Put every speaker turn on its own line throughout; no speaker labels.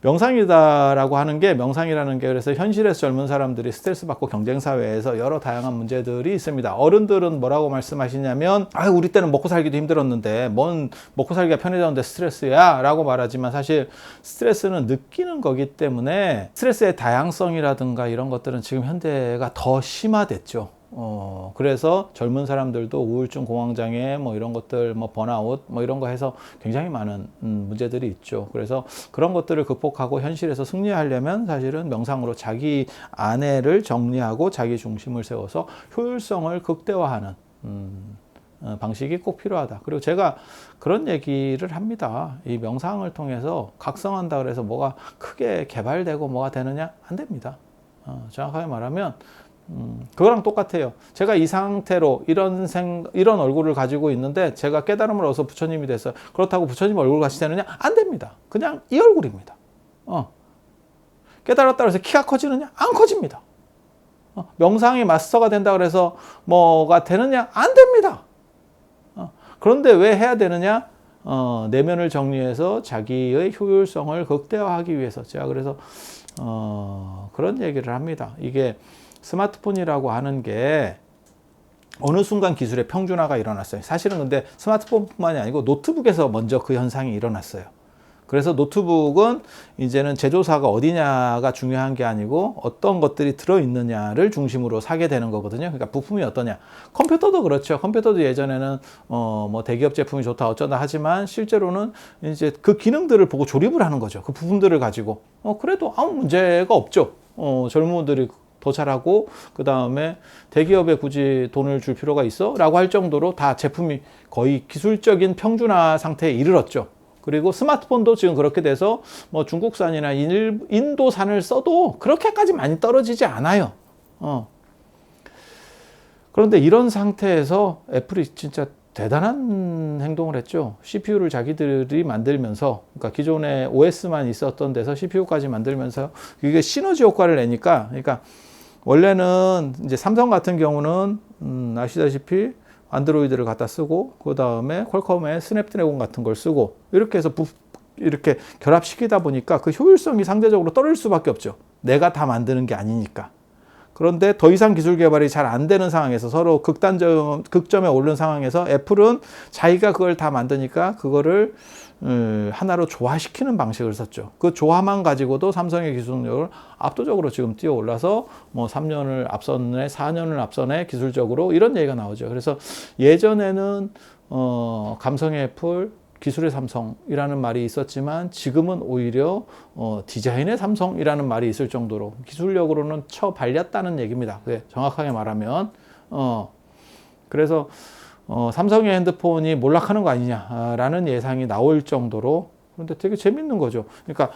명상이다라고 하는 게, 명상이라는 게 그래서 현실에서 젊은 사람들이 스트레스 받고 경쟁 사회에서 여러 다양한 문제들이 있습니다. 어른들은 뭐라고 말씀하시냐면, 아, 우리 때는 먹고 살기도 힘들었는데 뭔 먹고 살기가 편해졌는데 스트레스야 라고 말하지만, 사실 스트레스는 느끼는 거기 때문에 스트레스의 다양성이라든가 이런 것들은 지금 현대가 더 심화됐죠. 그래서 젊은 사람들도 우울증, 공황장애, 뭐 이런 것들, 뭐 번아웃, 뭐 이런 거 해서 굉장히 많은 문제들이 있죠. 그래서 그런 것들을 극복하고 현실에서 승리하려면 사실은 명상으로 자기 안에를 정리하고 자기 중심을 세워서 효율성을 극대화하는 방식이 꼭 필요하다. 그리고 제가 그런 얘기를 합니다. 이 명상을 통해서 각성한다 그래서 뭐가 크게 개발되고 뭐가 되느냐? 안 됩니다. 정확하게 말하면 그거랑 똑같아요. 제가 이 상태로 이런 얼굴을 가지고 있는데 제가 깨달음을 얻어서 부처님이 됐어요. 그렇다고 부처님 얼굴 같이 되느냐? 안 됩니다. 그냥 이 얼굴입니다. 깨달았다 해서 키가 커지느냐? 안 커집니다. 명상이 마스터가 된다 그래서 뭐가 되느냐? 안 됩니다. 그런데 왜 해야 되느냐? 내면을 정리해서 자기의 효율성을 극대화하기 위해서. 제가 그래서 그런 얘기를 합니다. 이게 스마트폰이라고 하는 게 어느 순간 기술의 평준화가 일어났어요. 사실은 근데 스마트폰뿐만이 아니고 노트북에서 먼저 그 현상이 일어났어요. 그래서 노트북은 이제는 제조사가 어디냐가 중요한 게 아니고 어떤 것들이 들어있느냐를 중심으로 사게 되는 거거든요. 그러니까 부품이 어떠냐. 컴퓨터도 그렇죠. 컴퓨터도 예전에는 뭐 대기업 제품이 좋다 어쩌다 하지만 실제로는 이제 그 기능들을 보고 조립을 하는 거죠. 그 부품들을 가지고. 그래도 아무 문제가 없죠. 젊은 분들이 더 잘하고, 그 다음에 대기업에 굳이 돈을 줄 필요가 있어? 라고 할 정도로 다 제품이 거의 기술적인 평준화 상태에 이르렀죠. 그리고 스마트폰도 지금 그렇게 돼서 뭐 중국산이나 인도산을 써도 그렇게까지 많이 떨어지지 않아요. 그런데 이런 상태에서 애플이 진짜 대단한 행동을 했죠. CPU를 자기들이 만들면서, 그러니까 기존에 OS만 있었던 데서 CPU까지 만들면서 이게 시너지 효과를 내니까, 그러니까 원래는 이제 삼성 같은 경우는 아시다시피 안드로이드를 갖다 쓰고 그 다음에 퀄컴의 스냅드래곤 같은 걸 쓰고 이렇게 해서 이렇게 결합시키다 보니까 그 효율성이 상대적으로 떨어질 수밖에 없죠. 내가 다 만드는 게 아니니까. 그런데 더 이상 기술 개발이 잘 안 되는 상황에서 서로 극점에 오른 상황에서 애플은 자기가 그걸 다 만드니까 그거를 하나로 조화시키는 방식을 썼죠. 그 조화만 가지고도 삼성의 기술력을 압도적으로 지금 뛰어 올라서 뭐 3년을 앞섰네, 4년을 앞서네 기술적으로 이런 얘기가 나오죠. 그래서 예전에는 감성의 애플, 기술의 삼성이라는 말이 있었지만 지금은 오히려 디자인의 삼성이라는 말이 있을 정도로 기술력으로는 처발렸다는 얘기입니다. 정확하게 말하면 그래서 삼성의 핸드폰이 몰락하는 거 아니냐라는 예상이 나올 정도로. 그런데 되게 재밌는 거죠. 그러니까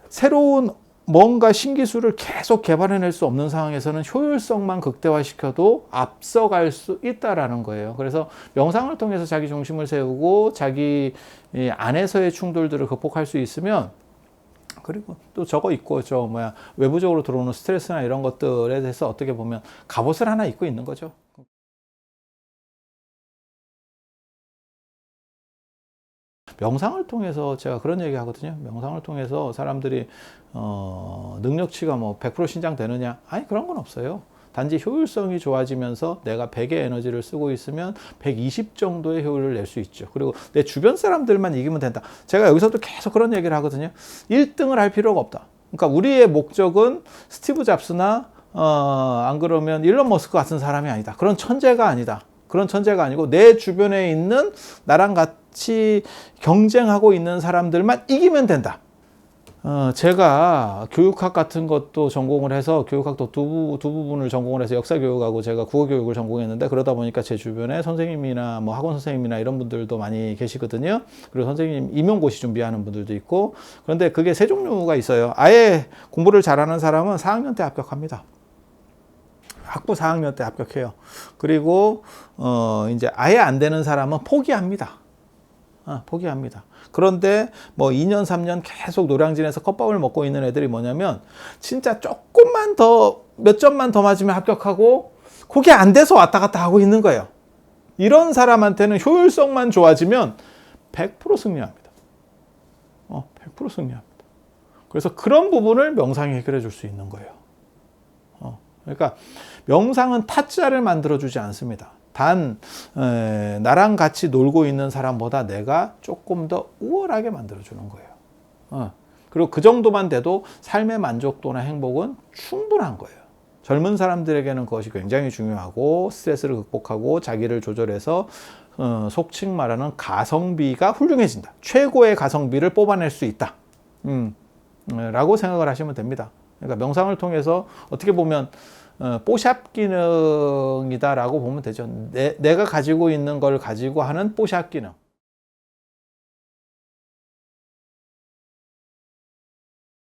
새로운 뭔가 신기술을 계속 개발해낼 수 없는 상황에서는 효율성만 극대화시켜도 앞서갈 수 있다라는 거예요. 그래서 명상을 통해서 자기 중심을 세우고 자기 안에서의 충돌들을 극복할 수 있으면, 그리고 또 저거 있고 외부적으로 들어오는 스트레스나 이런 것들에 대해서 어떻게 보면 갑옷을 하나 입고 있는 거죠. 명상을 통해서 제가 그런 얘기 하거든요. 명상을 통해서 사람들이 능력치가 뭐 100% 신장되느냐? 아니, 그런 건 없어요. 단지 효율성이 좋아지면서 내가 100의 에너지를 쓰고 있으면 120 정도의 효율을 낼 수 있죠. 그리고 내 주변 사람들만 이기면 된다. 제가 여기서도 계속 그런 얘기를 하거든요. 1등을 할 필요가 없다. 그러니까 우리의 목적은 스티브 잡스나 안 그러면 일론 머스크 같은 사람이 아니다. 그런 천재가 아니다. 그런 천재가 아니고 내 주변에 있는 나랑 같이 경쟁하고 있는 사람들만 이기면 된다. 제가 교육학 같은 것도 전공을 해서 교육학도 두 부분을 전공을 해서 역사교육하고 제가 국어교육을 전공했는데, 그러다 보니까 제 주변에 선생님이나 뭐 학원 선생님이나 이런 분들도 많이 계시거든요. 그리고 선생님 임용고시 준비하는 분들도 있고. 그런데 그게 세 종류가 있어요. 아예 공부를 잘하는 사람은 4학년 때 합격합니다. 학부 4학년 때 합격해요. 그리고 이제 아예 안 되는 사람은 포기합니다. 포기합니다. 그런데 뭐 2년, 3년 계속 노량진에서 컵밥을 먹고 있는 애들이 뭐냐면, 진짜 조금만 더, 몇 점만 더 맞으면 합격하고, 그게 안 돼서 왔다 갔다 하고 있는 거예요. 이런 사람한테는 효율성만 좋아지면 100% 승리합니다. 100% 승리합니다. 그래서 그런 부분을 명상이 해결해 줄 수 있는 거예요. 그러니까 명상은 타짜를 만들어 주지 않습니다. 단 나랑 같이 놀고 있는 사람보다 내가 조금 더 우월하게 만들어 주는 거예요. 그리고 그 정도만 돼도 삶의 만족도나 행복은 충분한 거예요. 젊은 사람들에게는 그것이 굉장히 중요하고 스트레스를 극복하고 자기를 조절해서 속칭 말하는 가성비가 훌륭해진다. 최고의 가성비를 뽑아낼 수 있다. 라고 생각을 하시면 됩니다. 그러니까 명상을 통해서 어떻게 보면 뽀샵 기능이다라고 보면 되죠. 내가 가지고 있는 걸 가지고 하는 뽀샵 기능.